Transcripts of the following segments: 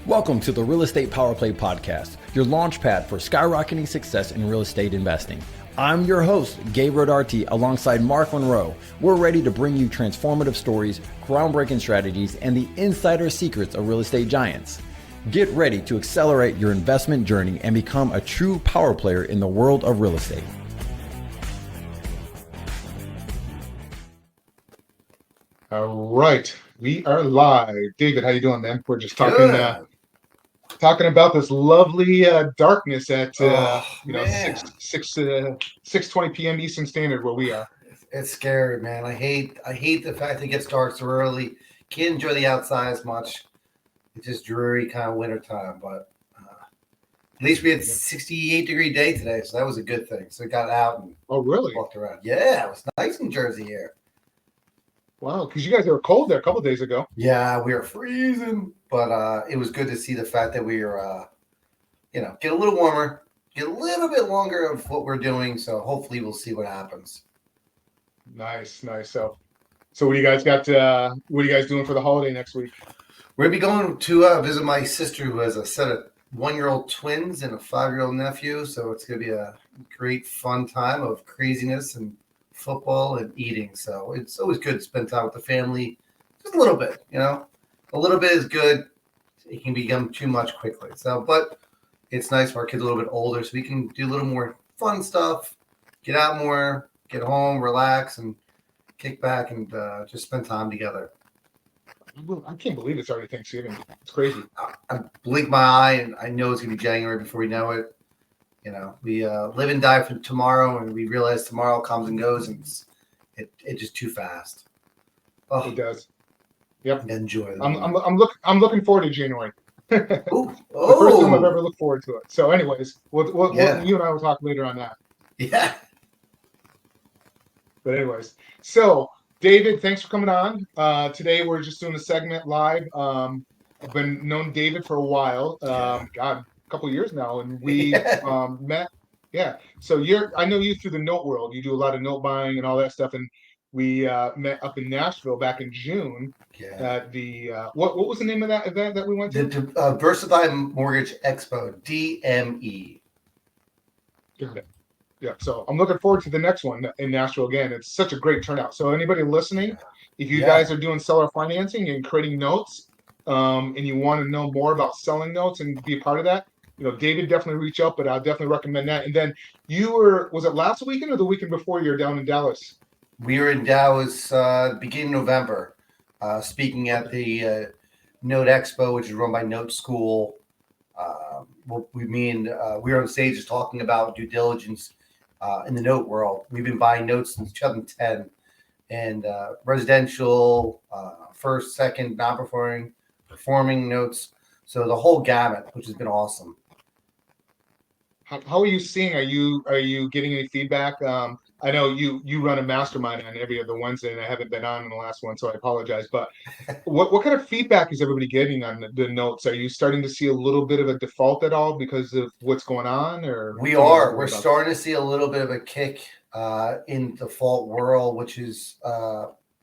Welcome to the Real Estate Power Play Podcast, your launch pad for skyrocketing success in real estate investing. I'm your host, Gabe Rodarty, alongside Mark Monroe. We're ready to bring you transformative stories, groundbreaking strategies, and the insider secrets of real estate giants. Get ready to accelerate your investment journey and become a true power player in the world of real estate. All right, we are live. David, how you doing, man? We're just talking about this lovely darkness at 6:20 p.m. Eastern Standard where we are. It's scary, man. I hate the fact that it gets dark so early. Can't enjoy the outside as much. It's just dreary kind of wintertime, but at least we had 68-degree day today, so that was a good thing. So I got out and walked around. Yeah, it was nice in Jersey here. Wow, because you guys were cold there a couple of days ago. Yeah, we were freezing, but it was good to see the fact that we were, get a little warmer, get a little bit longer of what we're doing. So hopefully we'll see what happens. Nice. So what do you guys got? What are you guys doing for the holiday next week? We're going to be going to visit my sister who has a set of 1-year-old twins and a 5-year-old nephew. So it's going to be a great fun time of craziness and football and eating. So it's always good to spend time with the family. Just a little bit, A little bit is good. It can become too much quickly. So, but it's nice for our kids a little bit older so we can do a little more fun stuff, get out more, get home, relax, and kick back and just spend time together. I can't believe it's already Thanksgiving. It's crazy. I blink my eye and I know it's going to be January before we know it. We live and die for tomorrow, and we realize tomorrow comes and goes, and it's just too fast. Oh, it does. Yep. Enjoy it. I'm looking forward to January. The first time I've ever looked forward to it. So, anyways, we'll you and I will talk later on that. Yeah. But anyways, so David, thanks for coming on. Today we're just doing a segment live. I've been known David for a while. A couple of years now, and we met. Yeah. So I know you through the note world. You do a lot of note buying and all that stuff, and we met up in Nashville back in June at the what was the name of that event that we went to? The Diversified Mortgage Expo, DME. Got it. Yeah, so I'm looking forward to the next one in Nashville again. It's such a great turnout. So anybody listening, if you guys are doing seller financing and creating notes, and you want to know more about selling notes and be a part of that, David, definitely reach out, but I'll definitely recommend that. And then was it last weekend or the weekend before you were down in Dallas? We were in Dallas beginning of November, speaking at the Note Expo, which is run by Note School. We were on stage just talking about due diligence in the note world. We've been buying notes since 2010, and residential, first, second, non-performing, performing notes. So the whole gamut, which has been awesome. How are you seeing? Are you getting any feedback? I know you run a mastermind on every other Wednesday, and I haven't been on in the last one, so I apologize. But what kind of feedback is everybody getting on the notes? Are you starting to see a little bit of a default at all because of what's going on? Or we're starting to see a little bit of a kick in default world, which is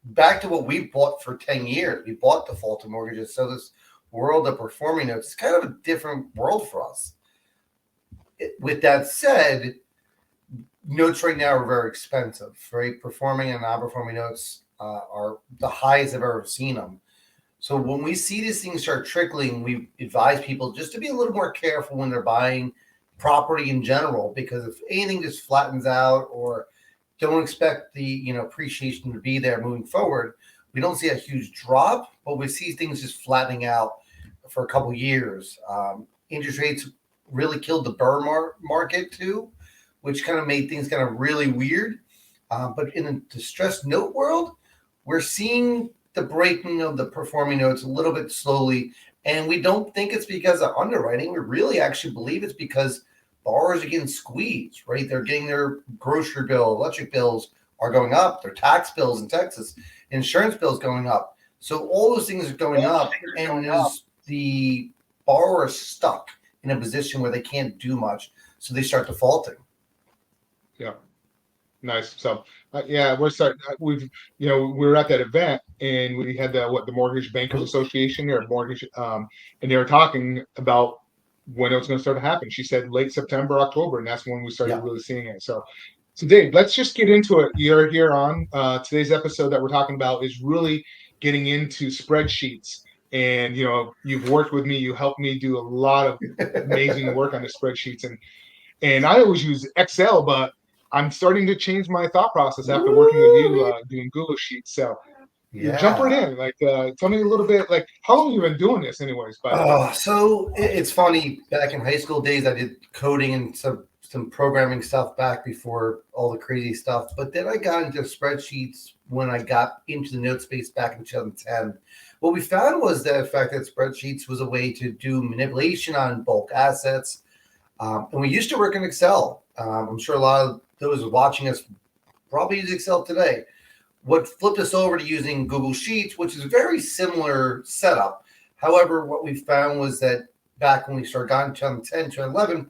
back to what we bought for 10 years. We bought defaulted mortgages, so this world of performing notes is kind of a different world for us. With that said, notes right now are very expensive, right? Performing and non-performing notes are the highest I've ever seen them. So when we see these things start trickling, we advise people just to be a little more careful when they're buying property in general, because if anything just flattens out or don't expect the appreciation to be there moving forward, we don't see a huge drop, but we see things just flattening out for a couple of years. Interest rates really killed the burr market too, which kind of made things kind of really weird. But in the distressed note world, we're seeing the breaking of the performing notes a little bit slowly. And we don't think it's because of underwriting. We really actually believe it's because borrowers are getting squeezed, right? They're getting their grocery bill, electric bills are going up, their tax bills in Texas, insurance bills going up. So all those things are going up, and the borrower is stuck in a position where they can't do much. So they start defaulting. Nice. So, yeah, we're starting. We were at that event and we had the Mortgage Bankers Association or mortgage, and they were talking about when it was going to start to happen. She said late September, October, and that's when we started really seeing it. So Dave, let's just get into it. You're here on today's episode that we're talking about is really getting into spreadsheets. And you've worked with me. You helped me do a lot of amazing work on the spreadsheets, and I always use Excel, but I'm starting to change my thought process after working with you doing Google Sheets. So jump right in. Like, tell me a little bit. Like, how long have you been doing this, anyways? By the way. So it's funny. Back in high school days, I did coding and some programming stuff back before all the crazy stuff. But then I got into spreadsheets when I got into the note space back in 2010. What we found was the fact that spreadsheets was a way to do manipulation on bulk assets. And we used to work in Excel. I'm sure a lot of those watching us probably use Excel today. What flipped us over to using Google Sheets, which is a very similar setup. However, what we found was that back when we started got in 2010, 2011,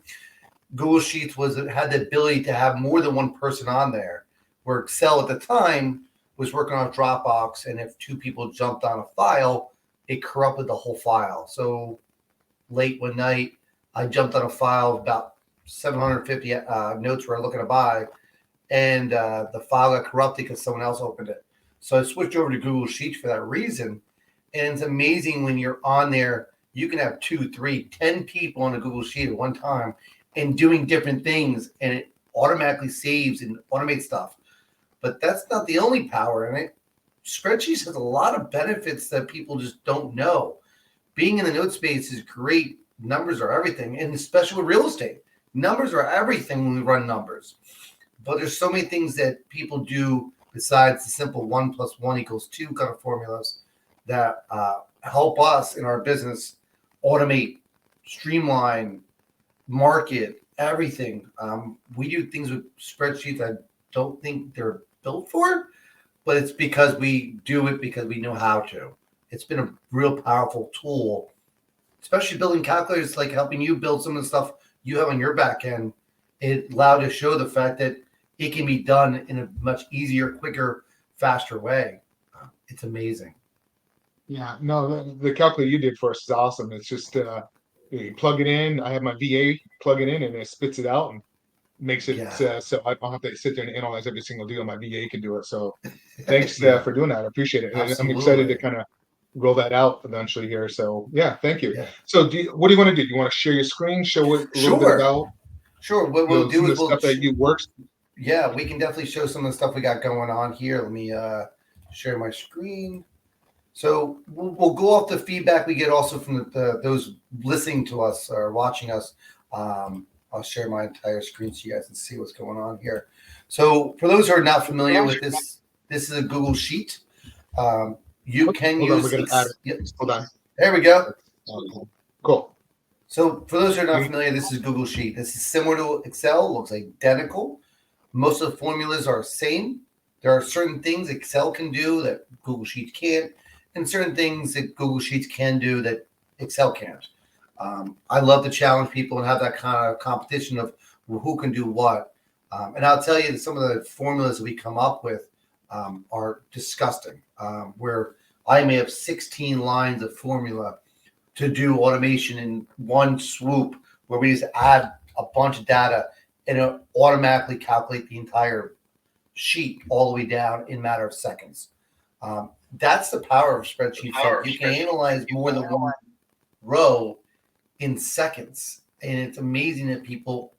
Google Sheets had the ability to have more than one person on there, where Excel at the time was working on Dropbox, and if two people jumped on a file, it corrupted the whole file. So late one night, I jumped on a file of about 750 notes we were looking to buy, and the file got corrupted because someone else opened it. So I switched over to Google Sheets for that reason. And it's amazing when you're on there, you can have 2, 3, 10 people on a Google Sheet at one time and doing different things, and it automatically saves and automates stuff. But that's not the only power in it. Spreadsheets has a lot of benefits that people just don't know. Being in the note space is great. Numbers are everything, and especially with real estate. Numbers are everything when we run numbers. But there's so many things that people do besides the simple 1 + 1 = 2 kind of formulas that help us in our business automate, streamline, market, everything. We do things with spreadsheets I don't think they're built for, but it's because we do it because we know how to. It's been a real powerful tool, especially building calculators, like helping you build some of the stuff you have on your back end. It allowed to show the fact that it can be done in a much easier, quicker, faster way. It's amazing. Yeah, no, the calculator you did for us is awesome. It's just you plug it in. I have my VA plug it in, and it spits it out and makes it so I don't have to sit there and analyze every single deal. My VA can do it. So thanks for doing that. I appreciate it. Absolutely. I'm excited to kind of roll that out eventually here. So yeah, thank you. Yeah. So what do you want to do? Do you want to share your screen? Show it a little bit about? Sure. What we'll do is stuff that you worked. Yeah, we can definitely show some of the stuff we got going on here. Let me share my screen. So we'll go off the feedback we get also from those listening to us or watching us. I'll share my entire screen so you guys can see what's going on here. So for those who are not familiar with this is a Google Sheet. You can use. Hold on. There we go. Cool. So for those who are not familiar, this is Google Sheet. This is similar to Excel. Looks identical. Most of the formulas are the same. There are certain things Excel can do that Google Sheets can't, and certain things that Google Sheets can do that Excel can't. I love to challenge people and have that kind of competition of who can do what. And I'll tell you that some of the formulas that we come up with are disgusting, where I may have 16 lines of formula to do automation in one swoop, where we just add a bunch of data and it'll automatically calculate the entire sheet all the way down in a matter of seconds. That's the power of spreadsheets. You can analyze more than one row in seconds. And it's amazing that people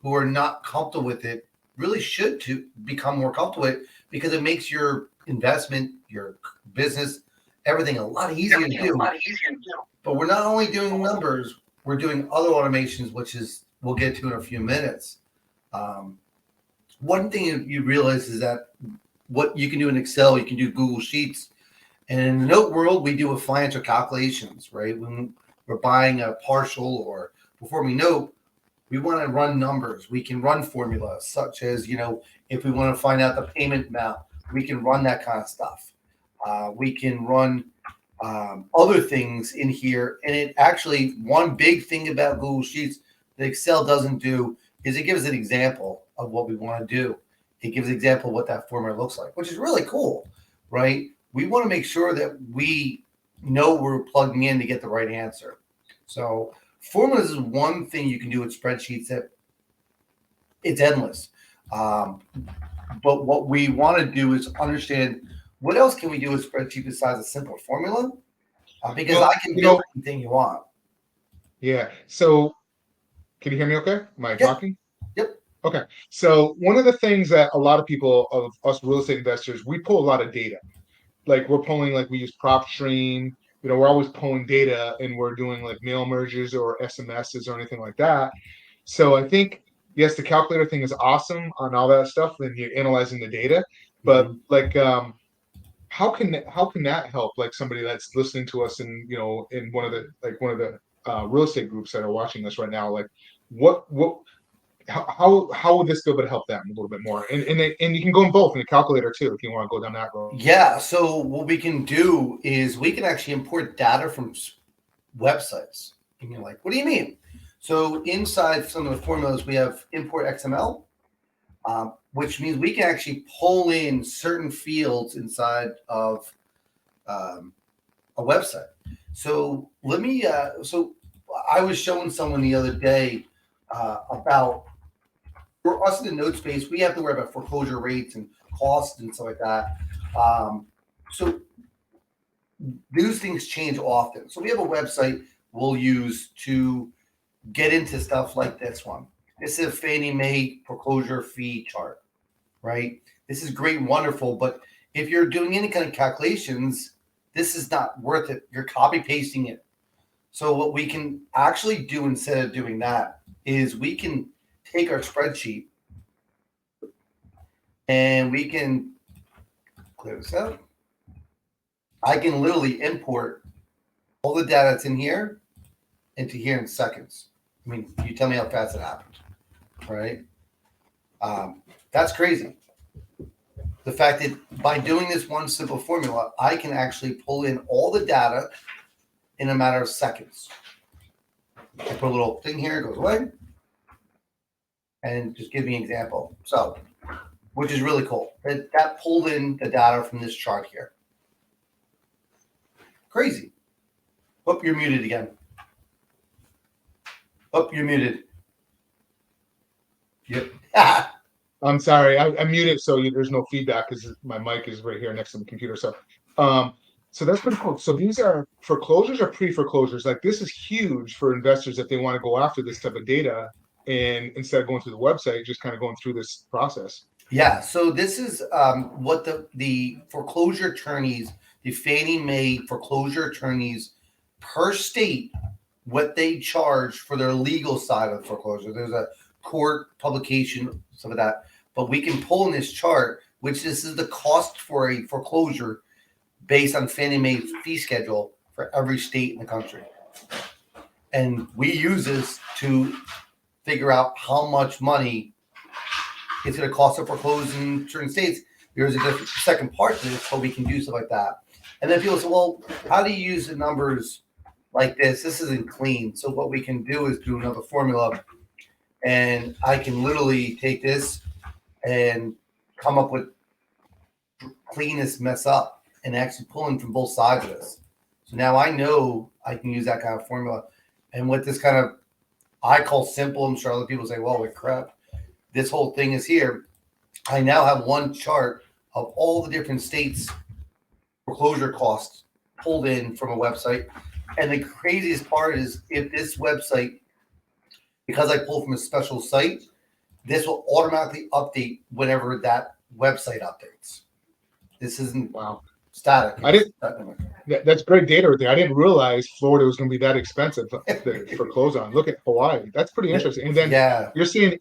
who are not comfortable with it really should to become more comfortable with it, because it makes your investment, your business, everything a lot easier to do. But we're not only doing numbers, we're doing other automations, which is we'll get to in a few minutes. One thing you realize is that what you can do in Excel, you can do Google Sheets. And in the note world, we do with financial calculations, right? When we're buying a partial or performing note, we want to run numbers. We can run formulas such as, if we want to find out the payment amount, we can run that kind of stuff. We can run other things in here. And it actually, one big thing about Google Sheets that Excel doesn't do is it gives an example of what we want to do. It gives an example of what that formula looks like, which is really cool, right? We want to make sure that we know we're plugging in to get the right answer. So formulas is one thing you can do with spreadsheets that it's endless. But what we want to do is understand what else can we do with spreadsheet besides a simple formula? Because I can build anything you want. Yeah. So can you hear me okay? Am I talking? Yep. Okay. So one of the things that a lot of people of us real estate investors, we pull a lot of data. Like we're pulling, like we use PropStream, we're always pulling data and we're doing like mail merges or SMSs or anything like that. So I think, yes, the calculator thing is awesome on all that stuff and you're analyzing the data, but like, how can that help like somebody that's listening to us in one of the real estate groups that are watching us right now? Like how would this be able to help them a little bit more? And you can go in both in the calculator too if you want to go down that road. Yeah. So what we can do is we can actually import data from websites. And you're like, what do you mean? So inside some of the formulas, we have import XML, which means we can actually pull in certain fields inside of a website. So let me. So I was showing someone the other day about, for us in the note space, we have to worry about foreclosure rates and costs and stuff like that. So those things change often. So we have a website we'll use to get into stuff like this one. This is a Fannie Mae foreclosure fee chart, right? This is great and wonderful, but if you're doing any kind of calculations, this is not worth it. You're copy pasting it. So what we can actually do instead of doing that is we can take our spreadsheet and we can clear this out. I can literally import all the data that's in here into here in seconds. I mean, you tell me how fast it happened, right? That's crazy. The fact that by doing this one simple formula, I can actually pull in all the data in a matter of seconds. I put a little thing here, it goes away, and just give me an example. So, which is really cool. That pulled in the data from this chart here. Crazy. Oh, you're muted again. Oh, you're muted. Yep. I'm sorry, I muted so there's no feedback because my mic is right here next to the computer. So, so that's pretty cool. So these are foreclosures or pre-foreclosures. Like this is huge for investors if they want to go after this type of data, and instead of going through the website, just kind of going through this process. Yeah. So this is what the foreclosure attorneys, the Fannie Mae foreclosure attorneys per state, what they charge for their legal side of foreclosure. There's a court publication, some of that, but we can pull in this chart, which this is the cost for a foreclosure based on Fannie Mae's fee schedule for every state in the country. And we use this to figure out how much money it's going to cost to foreclose in certain states. There's a different second part to this, but we can do stuff like that. And then people say, well, how do you use the numbers like this? This isn't clean. So what we can do is do another formula. And I can literally take this and come up with clean this mess up and actually pulling from both sides of this. So now I know I can use that kind of formula. And what this kind of, I call simple, I'm sure other people say, well, wait, crap. This whole thing is here. I now have one chart of all the different states' foreclosure costs pulled in from a website. And the craziest part is if this website, because I pull from a special site, this will automatically update whenever that website updates. This isn't static. That's great data right there. I didn't realize Florida was going to be that expensive for close on. Look at Hawaii. That's pretty interesting. And then you're seeing,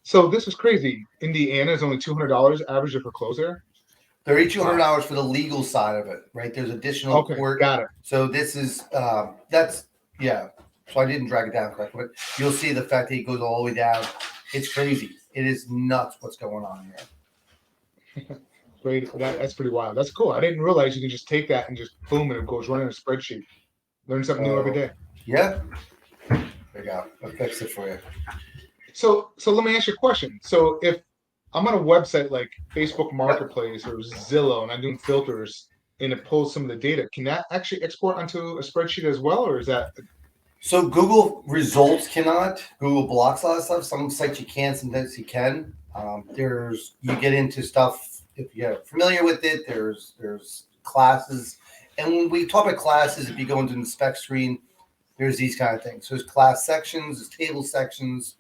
so this is crazy. Indiana is only $200 average for close there. $3,200 for the legal side of it, right? There's additional court. Got it. So this is So I didn't drag it down correctly, but you'll see the fact that it goes all the way down. It's crazy. It is nuts what's going on here. Great. That's pretty wild. That's cool. I didn't realize you can just take that and just boom, and it goes right in a spreadsheet. Learn something new every day. Yeah. There you go. I'll fix it for you. So let me ask you a question. So if I'm on a website like Facebook Marketplace or Zillow, and I'm doing filters, and it pulls some of the data. Can that actually export onto a spreadsheet as well, or is that? So Google results cannot. Google blocks a lot of stuff. Some sites you can, sometimes you can. You get into stuff if you're familiar with it. There's classes, and when we talk about classes, if you go into the spec screen, there's these kind of things. So there's class sections, there's table sections,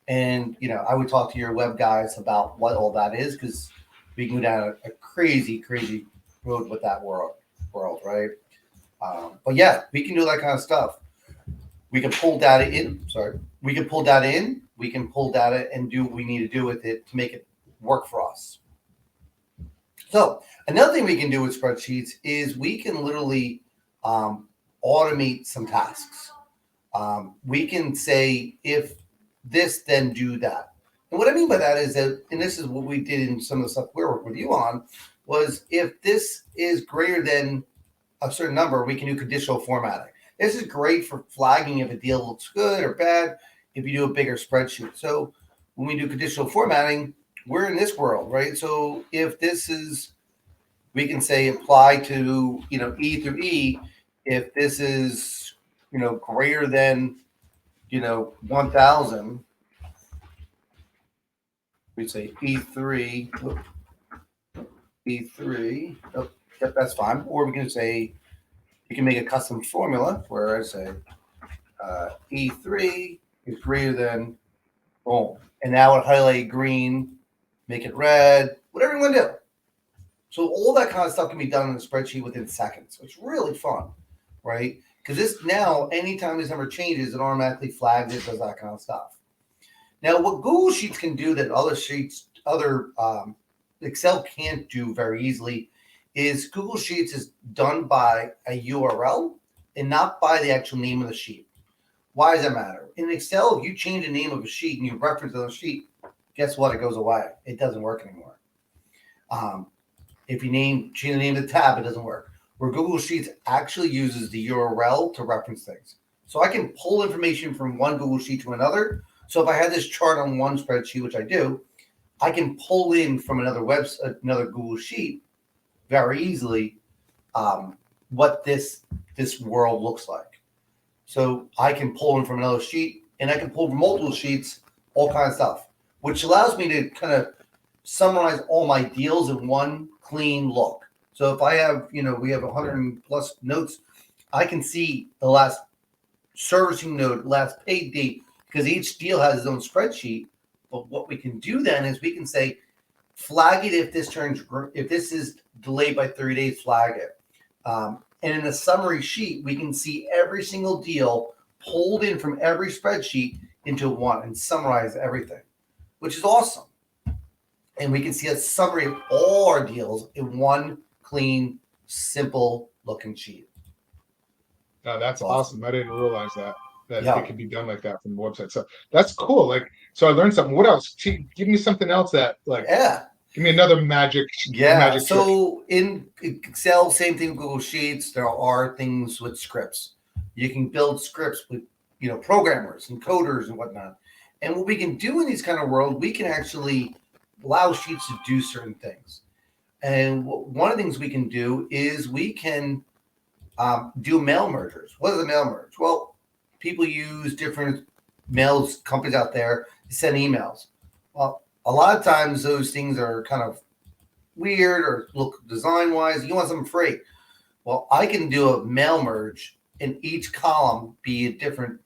and I would talk to your web guys about what all that is, because we can go down a crazy road with that world, right? But yeah, we can do that kind of stuff. We can pull data in. We can pull data in. We can pull data and do what we need to do with it to make it work for us. So another thing we can do with spreadsheets is we can literally automate some tasks. We can say, if this, then do that. And what I mean by that is that, and this is what we did in some of the stuff we worked with you on, was if this is greater than a certain number, we can do conditional formatting. This is great for flagging if a deal looks good or bad if you do a bigger spreadsheet. So when we do conditional formatting, we're in this world, right? So if this is, we can say apply to, E through E. If this is, greater than, 1,000, we say E3, E3. Oh, yep, that's fine. Or we can say, you can make a custom formula where I say E3 is greater than, boom. And now it highlight green, make it red, whatever you want to do. So all that kind of stuff can be done in a spreadsheet within seconds. So it's really fun, right? Because this now, anytime this number changes, it automatically flags it, does that kind of stuff. Now, what Google Sheets can do that other Excel can't do very easily is Google Sheets is done by a URL and not by the actual name of the sheet. Why does that matter? In Excel, if you change the name of a sheet and you reference the sheet, guess what? It goes away. It doesn't work anymore. If you change the name of the tab, it doesn't work. Where Google Sheets actually uses the URL to reference things. So I can pull information from one Google Sheet to another. So if I had this chart on one spreadsheet, which I do, I can pull in from another Google Sheet very easily what this world looks like. So I can pull in from another sheet, and I can pull from multiple sheets, all kinds of stuff, which allows me to kind of summarize all my deals in one clean look. So if I have, we have 100 plus notes, I can see the last servicing note, last paid date, because each deal has its own spreadsheet. But what we can do then is we can say, flag it if this is delayed by 30 days, flag it. And in a summary sheet, we can see every single deal pulled in from every spreadsheet into one and summarize everything, which is awesome. And we can see a summary of all our deals in one clean, simple looking sheet. No, that's awesome. I didn't realize that Yeah. it could be done like that from the website. So that's cool. So I learned something. What else? Give me something else that give me another magic. Yeah. trick. So in Excel, same thing with Google Sheets. There are things with scripts. You can build scripts with, programmers and coders and whatnot. And what we can do in these kind of world, we can actually allow Sheets to do certain things. And one of the things we can do is we can do mail mergers. What is a mail merge? Well, people use different mail companies out there to send emails. Well, a lot of times those things are kind of weird or look design-wise. You want something free. Well, I can do a mail merge and each column be a different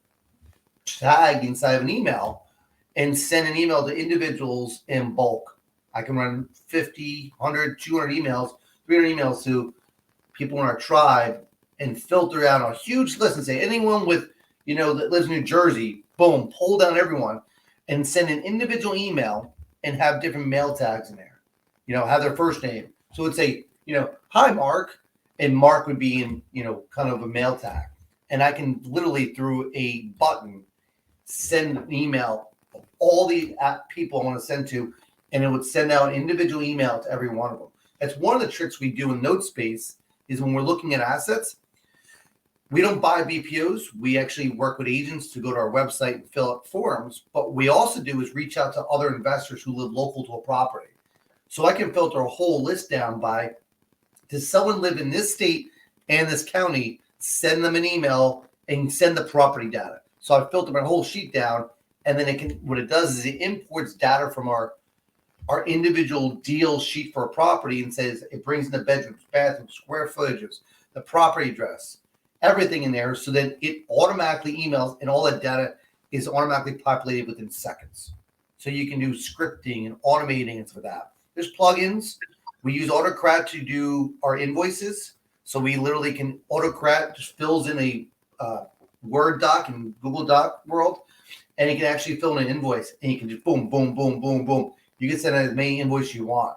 tag inside of an email and send an email to individuals in bulk. I can run 50, 100, 200 emails, 300 emails to people in our tribe and filter out a huge list and say anyone with, that lives in New Jersey, boom, pull down everyone and send an individual email and have different mail tags in there, have their first name. So it'd say, hi, Mark. And Mark would be in, kind of a mail tag. And I can literally through a button send an email of all the people I want to send to, and it would send out an individual email to every one of them. That's one of the tricks we do in NoteSpace is when we're looking at assets, We don't buy BPOs. We actually work with agents to go to our website and fill out forms. But what we also do is reach out to other investors who live local to a property. So I can filter a whole list down by, does someone live in this state and this county? Send them an email and send the property data. So I filter my whole sheet down, and then what it does is it imports data from our individual deal sheet for a property and says it brings in the bedrooms, bathrooms, square footages, the property address, everything in there, so that it automatically emails, and all that data is automatically populated within seconds. So you can do scripting and automating and for that. There's plugins. We use AutoCrat to do our invoices. So we literally can, AutoCrat just fills in a Word doc in Google Doc world, and you can actually fill in an invoice, and you can just boom, boom, boom, boom, boom. You can send out as many invoices you want,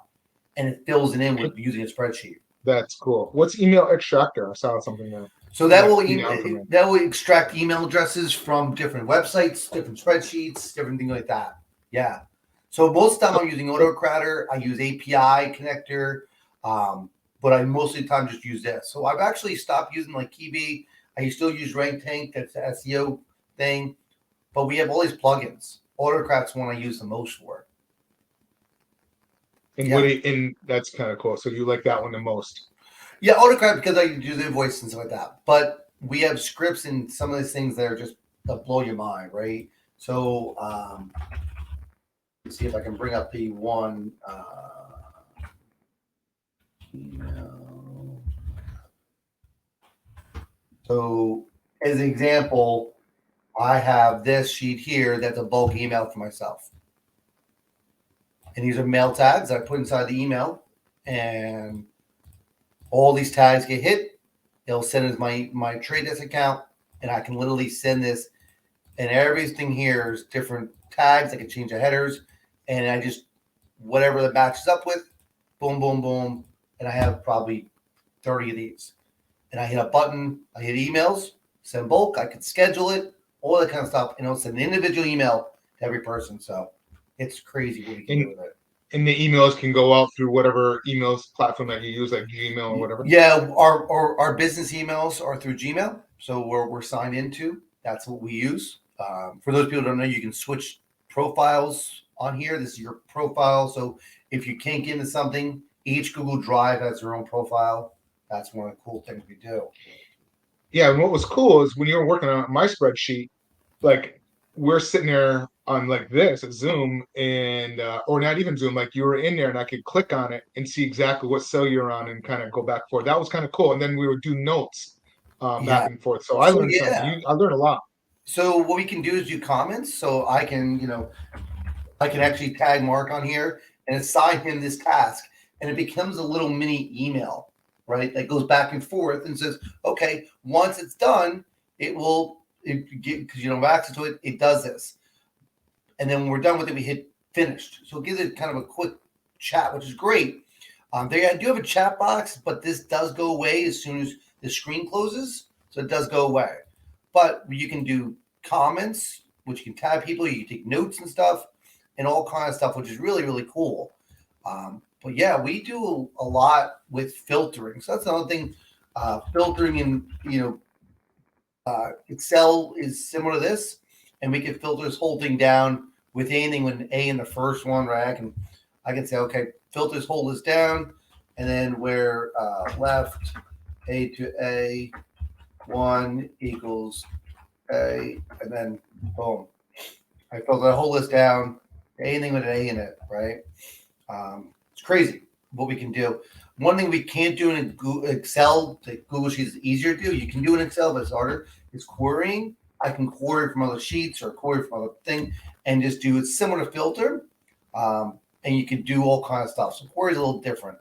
and it fills it in with using a spreadsheet. That's cool. What's email extractor? I saw something there. So that will extract email addresses from different websites, different spreadsheets, different things like that. Yeah. So most of the time I'm using AutoCratter. I use API connector, but I most of the time just use this. So I've actually stopped using like Keybee. I still use RankTank. That's the SEO thing. But we have all these plugins. AutoCrat's one I use the most for. And and that's kind of cool. So you like that one the most? Yeah, AutoCrat because I do the invoice and stuff like that. But we have scripts and some of these things that are just that blow your mind, right? So let's see if I can bring up the one email. So as an example, I have this sheet here that's a bulk email for myself. And these are mail tags I put inside the email, and all these tags get hit. It'll send it to my trade desk account, and I can literally send this. And everything here is different tags. I can change the headers, and I just whatever that matches up with, boom, boom, boom, and I have probably 30 of these. And I hit a button. I hit emails, send bulk. I can schedule it, all that kind of stuff, and it'll send an individual email to every person. So it's crazy what you can do with it. And the emails can go out through whatever emails platform that you use, like Gmail or whatever. Yeah, our business emails are through Gmail, so we're signed into. That's what we use. For those people who don't know, you can switch profiles on here. This is your profile. So if you can't get into something, each Google Drive has their own profile. That's one of the cool things we do. Yeah, and what was cool is when you were working on my spreadsheet, like we're sitting there on like this at Zoom and or not even Zoom, like you were in there and I could click on it and see exactly what cell you're on and kind of go back and forth. That was kind of cool. And then we would do notes back and forth. So I learned something. I learned a lot. So what we can do is do comments. So I can, I can actually tag Mark on here and assign him this task, and it becomes a little mini email, right? That goes back and forth and says, okay, once it's done, because you don't have access to it, it does this. And then when we're done with it, we hit finished. So it gives it kind of a quick chat, which is great. They do have a chat box, but this does go away as soon as the screen closes. So it does go away. But you can do comments, which you can tag people. You can take notes and stuff and all kinds of stuff, which is really, really cool. But yeah, we do a lot with filtering. So that's another thing. Filtering in, Excel is similar to this. And we can filter this whole thing down with anything with an A in the first one, right? I can say, okay, filter this whole list down, and then where left A to A 1 equals A, and then boom. I filter the whole list down, anything with an A in it, right? It's crazy what we can do. One thing we can't do in Excel, that Google Sheets is easier to do. You can do in Excel, but it's harder. Is querying. I can query from other sheets or query from other thing and just do it similar to filter. And you can do all kinds of stuff. So query is a little different.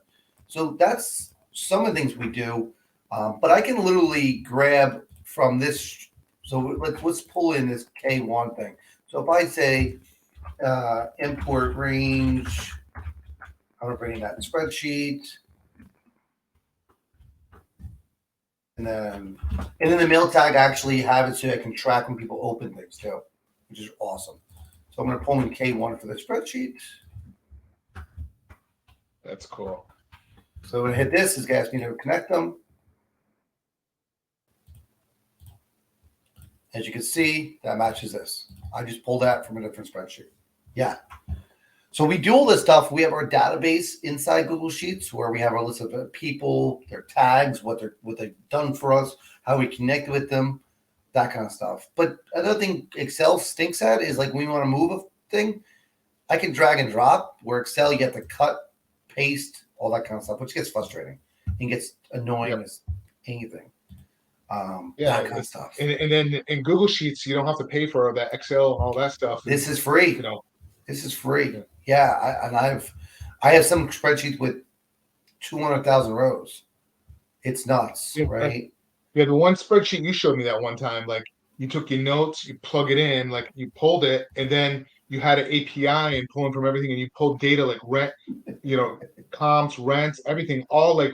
So that's some of the things we do. But I can literally grab from this. So let's pull in this K1 thing. So if I say import range, I'm going to bring in that spreadsheet. And then the mail tag, I actually have it so I can track when people open things too, which is awesome. So I'm going to pull in K1 for the spreadsheet. That's cool. So when I hit this, it's asking me to connect them. As you can see, that matches this. I just pulled that from a different spreadsheet. Yeah. So we do all this stuff. We have our database inside Google Sheets where we have our list of people, their tags, what they've done for us, how we connect with them, that kind of stuff. But another thing Excel stinks at is like when we want to move a thing, I can drag and drop. Where Excel, you have to cut, paste, all that kind of stuff, which gets frustrating and gets annoying as anything. That kind of stuff. And then in Google Sheets, you don't have to pay for that Excel, all that stuff. This is free. This is free. I have some spreadsheets with 200,000 rows. It's nuts, right? Yeah, the one spreadsheet you showed me that one time, like you took your notes, you plug it in, like you pulled it, and then you had an API and pulling from everything, and you pulled data like rent, comps, rents, everything, all like,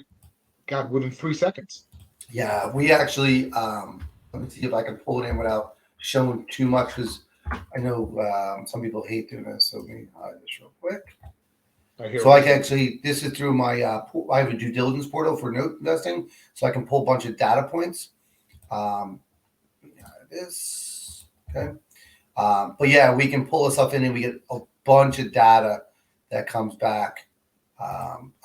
God, within 3 seconds. Yeah, we actually, let me see if I can pull it in without showing too much, because I know some people hate doing this, so let me hide this real quick. So I can actually, this is through my, I have a due diligence portal for note investing, so I can pull a bunch of data points. This, okay. But yeah, we can pull this stuff in and we get a bunch of data that comes back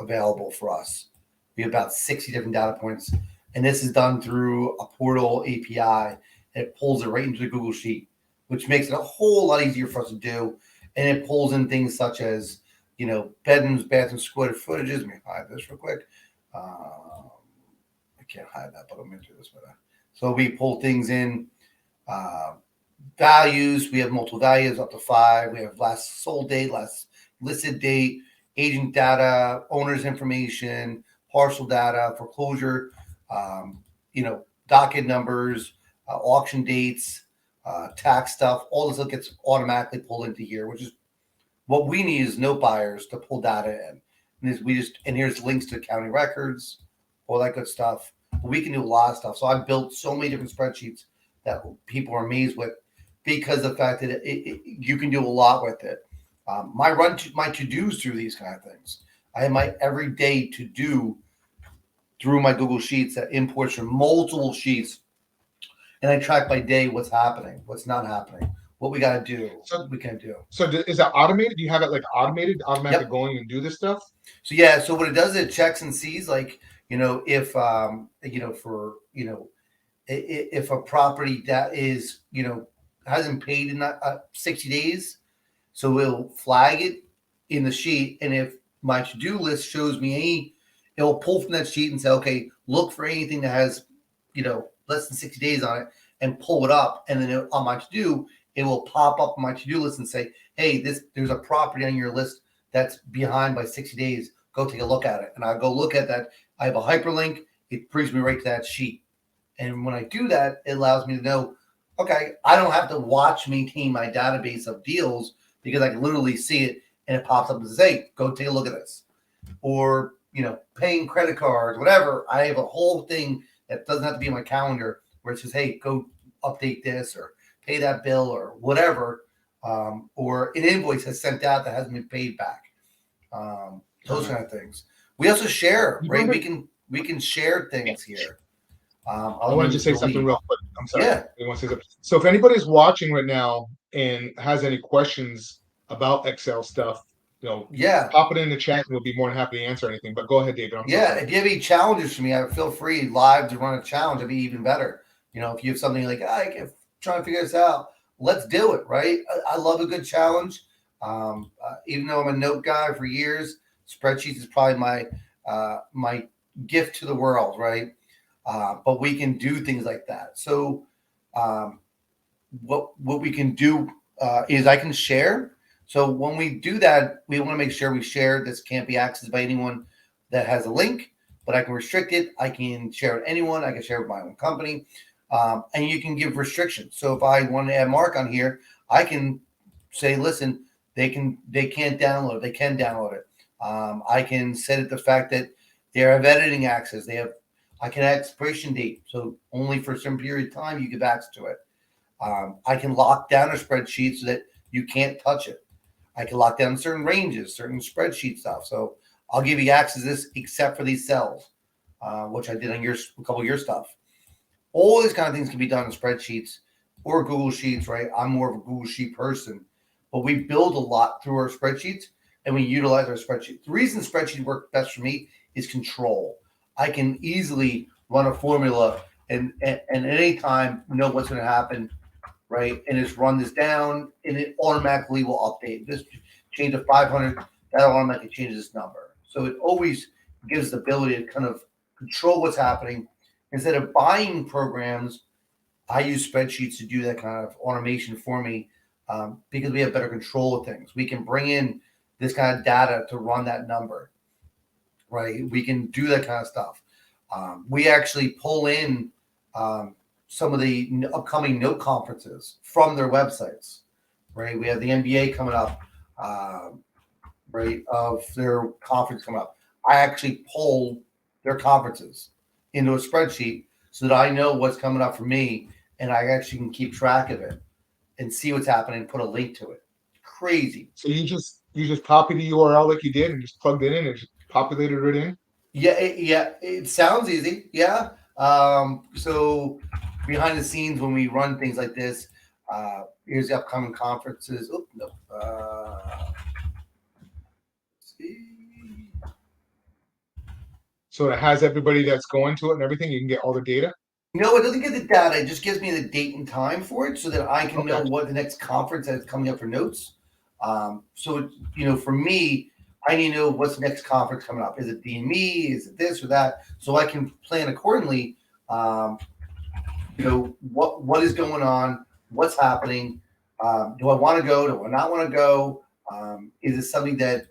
available for us. We have about 60 different data points, and this is done through a portal API, and it pulls it right into the Google Sheet, which makes it a whole lot easier for us to do. And it pulls in things such as, bedrooms, bathrooms, square footages. Let me hide this real quick. I can't hide that, but I'm going to do this with that. So we pull things in, values. We have multiple values up to 5. We have last sold date, last listed date, agent data, owner's information, parcel data, foreclosure, docket numbers, auction dates, tax stuff. All this stuff gets automatically pulled into here, which is what we need is note buyers to pull data in. And here's links to county records, all that good stuff. But we can do a lot of stuff. So I've built so many different spreadsheets that people are amazed with because of the fact that you can do a lot with it. My to-dos through these kind of things. I have my everyday to-do through my Google Sheets that imports from multiple sheets. And I track by day what's happening, what's not happening, what we got to do, what we can do. So is that automated? Do you have it like automatically going and do this stuff? So yeah, so what it does, it checks and sees like, if if a property that is, hasn't paid in 60 days, so it'll flag it in the sheet. And if my to-do list shows me it'll pull from that sheet and say, okay, look for anything that has, less than 60 days on it and pull it up. And then on my to-do, it will pop up on my to-do list and say, hey, there's a property on your list that's behind by 60 days. Go take a look at it. And I'll go look at that. I have a hyperlink. It brings me right to that sheet. And when I do that, it allows me to know, okay, I don't have to maintain my database of deals because I can literally see it and it pops up and says, hey, go take a look at this. Or, paying credit cards, whatever. I have a whole thing that doesn't have to be in my calendar where it says, hey, go update this or pay that bill or whatever. Or an invoice has sent out that hasn't been paid back. Those kind of things. We also share, right? We can share things here. I want to just say something real quick. I'm sorry. Yeah. I want to say something. So if anybody's watching right now and has any questions about Excel stuff, pop it in the chat and we'll be more than happy to answer anything. But go ahead, David. If you have any challenges for me, feel free live to run a challenge. It'd be even better. If you have something like, I can try to figure this out, let's do it, right? I love a good challenge. Even though I'm a note guy for years, spreadsheets is probably my gift to the world, right? But we can do things like that. So what we can do is I can share. So when we do that, we want to make sure we share. This can't be accessed by anyone that has a link, but I can restrict it. I can share with anyone. I can share with my own company. And you can give restrictions. So if I want to add Mark on here, I can say, listen, they can't download it. They can download it. I can set it the fact that they have editing access. I can add expiration date. So only for a certain period of time, you give access to it. I can lock down a spreadsheet so that you can't touch it. I can lock down certain ranges, certain spreadsheet stuff. So I'll give you access to this except for these cells, which I did on a couple of your stuff. All these kind of things can be done in spreadsheets or Google Sheets, right? I'm more of a Google Sheet person, but we build a lot through our spreadsheets and we utilize our spreadsheets. The reason spreadsheets work best for me is control. I can easily run a formula and at any time know what's going to happen, right? And just run this down and it automatically will update. This change to 500, that automatically changes this number. So it always gives the ability to kind of control what's happening. Instead of buying programs, I use spreadsheets to do that kind of automation for me because we have better control of things. We can bring in this kind of data to run that number, right? We can do that kind of stuff. We actually pull in some of the upcoming note conferences from their websites, right? We have the NBA coming up, right, of their conference coming up. I actually pull their conferences into a spreadsheet so that I know what's coming up for me and I actually can keep track of it and see what's happening and put a link to it. Crazy. So you just copy the URL like you did and just plugged it in and just populated it in? Yeah, it sounds easy. Yeah. So behind the scenes when we run things like this, here's the upcoming conferences. Oh, no. Let's see. So it has everybody that's going to it and everything. You can get all the data. No, it doesn't get the data. It just gives me the date and time for it so that I can know what the next conference that's coming up for notes. So, for me, I need to know what's the next conference coming up. Is it DME? Is it this or that? So I can plan accordingly. What is going on? What's happening? Do I want to go? Do I not want to go? Is it something that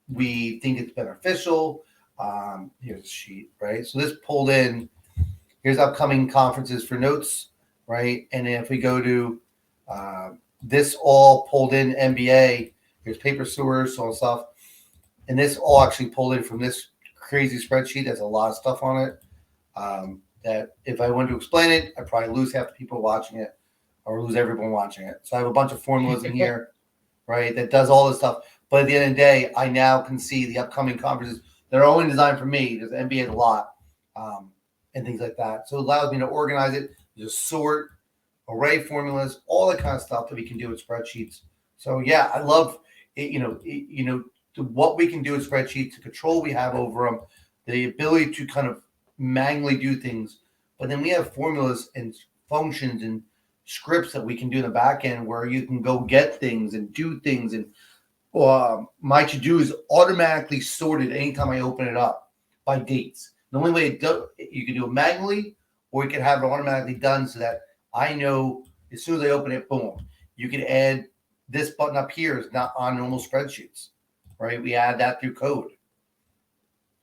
we think is beneficial? Here's a sheet, right? So this pulled in. Here's upcoming conferences for notes, right? And then if we go to this all pulled in NBA, here's paper sewers, all stuff. And this all actually pulled in from this crazy spreadsheet. There's a lot of stuff on it that if I wanted to explain it, I'd probably lose half the people watching it or lose everyone watching it. So I have a bunch of formulas in here, right, that does all this stuff. But at the end of the day, I now can see the upcoming conferences. They're only designed for me. There's NBA a lot. And things like that. So it allows me to organize it, just sort, array formulas, all that kind of stuff that we can do with spreadsheets. So yeah, I love it, what we can do with spreadsheets, the control we have over them, the ability to kind of manually do things. But then we have formulas and functions and scripts that we can do in the back end where you can go get things and do things. And my to-do is automatically sorted anytime I open it up by dates. The only way you can do it manually, or you can have it automatically done so that I know as soon as I open it, boom. You can add this button up here is not on normal spreadsheets, right? We add that through code,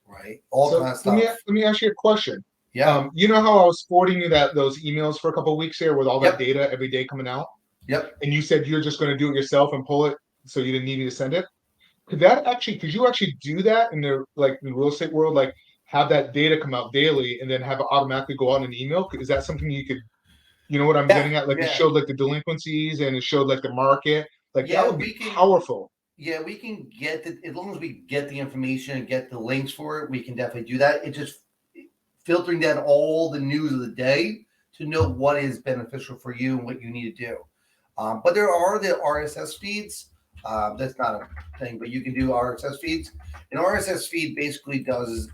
right? All kind of stuff. Let me ask you a question. Yeah. You know how I was forwarding you those emails for a couple of weeks there with all that data every day coming out? Yep. And you said you're just going to do it yourself and pull it, so you didn't need me to send it. Could you actually do that in the real estate world? Like, have that data come out daily and then have it automatically go out in an email? Is that something you could, you know what I'm getting at? Like it showed like the delinquencies and it showed like the market. Like that would be powerful. Yeah, we can get as long as we get the information and get the links for it, we can definitely do that. It's just filtering down all the news of the day to know what is beneficial for you and what you need to do. But there are the RSS feeds. That's not a thing, but you can do RSS feeds. An RSS feed basically does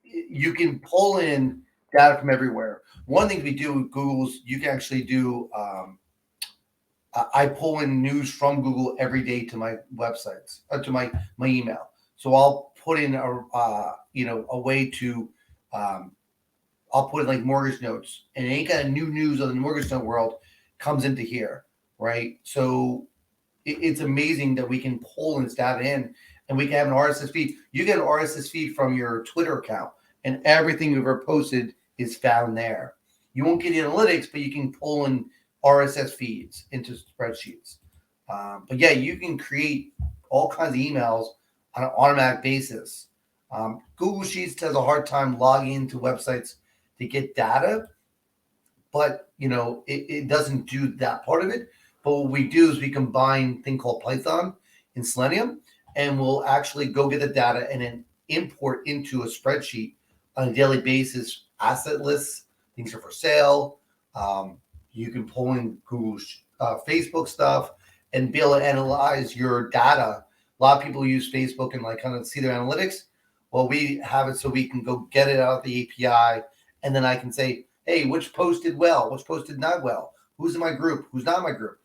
you can pull in data from everywhere. One thing we do with Google's, you can actually do. I pull in news from Google every day to my websites, to my email. So I'll put in a way to. I'll put in like mortgage notes, and any kind of new news on the mortgage note world comes into here, right? So it's amazing that we can pull this data in. And we can have an RSS feed. You get an RSS feed from your Twitter account, and everything you've ever posted is found there. You won't get analytics, but you can pull in RSS feeds into spreadsheets. But yeah, you can create all kinds of emails on an automatic basis. Google Sheets has a hard time logging into websites to get data, but it doesn't do that part of it. But what we do is we combine a thing called Python and Selenium, and we'll actually go get the data and then import into a spreadsheet on a daily basis, asset lists, things are for sale, You can pull in Google's Facebook stuff and be able to analyze your data. A lot of people use Facebook and like kind of see their analytics. Well, we have it so we can go get it out of the API, and then I can say, hey, which post did well, which post did not well, who's in my group, who's not in my group,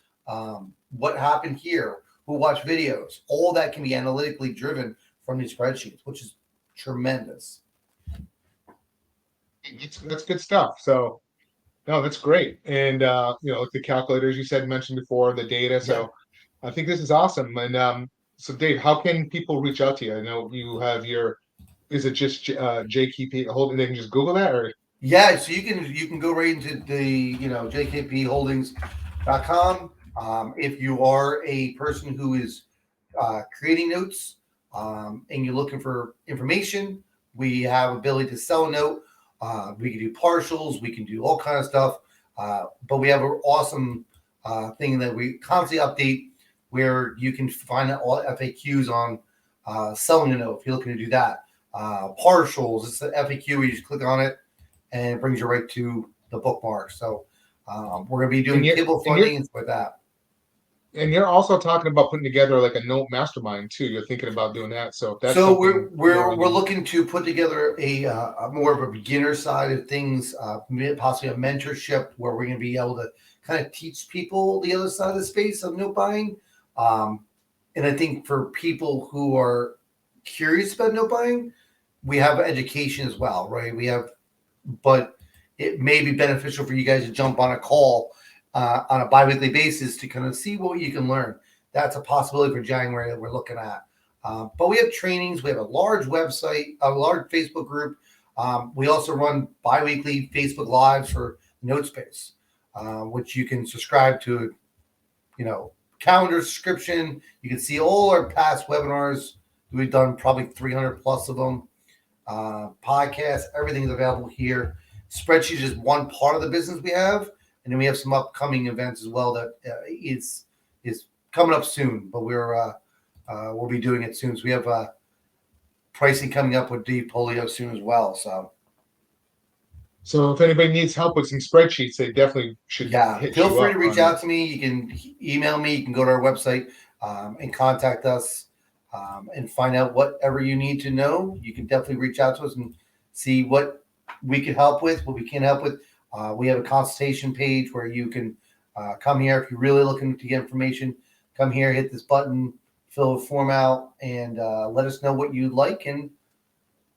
what happened here, who watched videos. All that can be analytically driven from these spreadsheets, which is tremendous. That's good stuff. So, no, that's great. And like the calculators you mentioned before, the data. So, I think this is awesome. And so, Dave, how can people reach out to you? I know you have your. Is it just JKP Holding? They can just Google that, or yeah. So you can go right into the jkpholdings.com. If you are a person who is creating notes and you're looking for information, we have ability to sell a note. We can do partials. We can do all kind of stuff. But we have an awesome thing that we constantly update where you can find all FAQs on selling a note if you're looking to do that. Partials, it's the FAQ where you just click on it and it brings you right to the bookmark. So we're going to be doing table funding and stuff like that. And you're also talking about putting together like a note mastermind too. You're thinking about doing that. So if that's we're looking to put together a more of a beginner side of things, possibly a mentorship where we're going to be able to kind of teach people the other side of the space of note buying. And I think for people who are curious about note buying, we have education as well, right? But it may be beneficial for you guys to jump on a call on a bi-weekly basis to kind of see what you can learn. That's a possibility for January that we're looking at. But we have trainings. We have a large website, a large Facebook group. We also run bi-weekly Facebook Lives for NoteSpace, which you can subscribe to, calendar subscription. You can see all our past webinars. We've done probably 300 plus of them. Podcasts, everything is available here. Spreadsheet is one part of the business we have. And then we have some upcoming events as well that is coming up soon, but we'll be doing it soon. So we have pricing coming up with Dave Polio soon as well. So if anybody needs help with some spreadsheets, they definitely should. Feel free to reach out to me. You can email me. You can go to our website and contact us and find out whatever you need to know. You can definitely reach out to us and see what we can help with, what we can help with. We have a consultation page where you can come here if you're really looking to get information. Come here, hit this button, fill a form out, and let us know what you'd like, and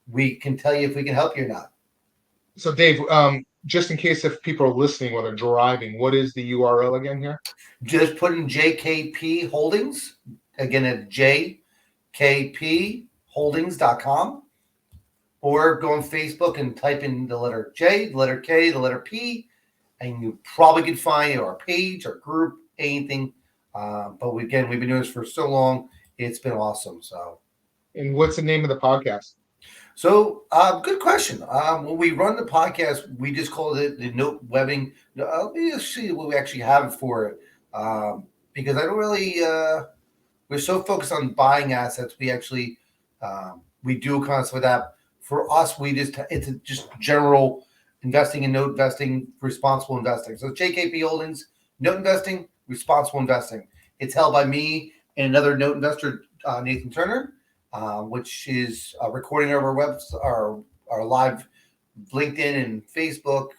we can tell you if we can help you or not. So, Dave, just in case if people are listening while they're driving, what is the URL again here? Just put in JKP Holdings, again at jkpholdings.com. Or go on Facebook and type in the letter J, the letter K, the letter P, and you probably can find our page, our group, anything. But we've been doing this for so long. It's been awesome. So, and what's the name of the podcast? So, good question. When we run the podcast, we just call it the Note Webbing. Let me just see what we actually have for it. Because I don't really, we're so focused on buying assets. We actually, we do kind of with that. For us, it's just general investing in note investing, responsible investing. So JKP Holdings, note investing, responsible investing. It's held by me and another note investor, Nathan Turner, which is recording of our live LinkedIn and Facebook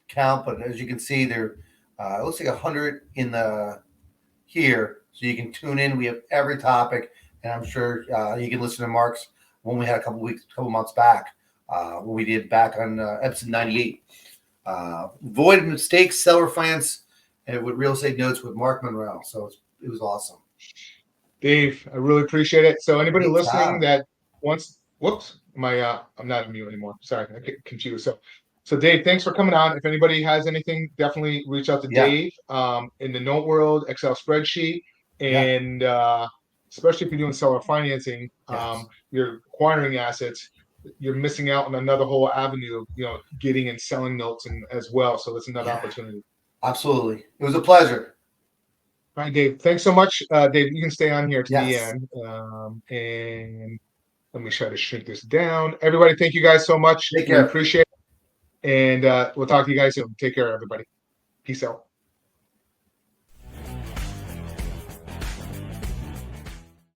account. But as you can see, there it looks like 100 in the here, so you can tune in. We have every topic, and I'm sure you can listen to Mark's when we had a couple months back, when we did back on episode 98. Avoid mistakes, seller finance, and with real estate notes with Mark Monroe. So it was awesome. Dave, I really appreciate it. So anybody listening that wants, I'm not on mute anymore. Sorry, I get confused. So Dave, thanks for coming on. If anybody has anything, definitely reach out to Dave in the note world, Excel spreadsheet, and especially if you're doing seller financing, you're acquiring assets, you're missing out on another whole avenue of, getting and selling notes and as well. So that's another opportunity. Absolutely. It was a pleasure. All right, Dave. Thanks so much. Dave, you can stay on here to the end. And let me try to shrink this down. Everybody, thank you guys so much. Take care. We appreciate it. And we'll talk to you guys soon. Take care, everybody. Peace out.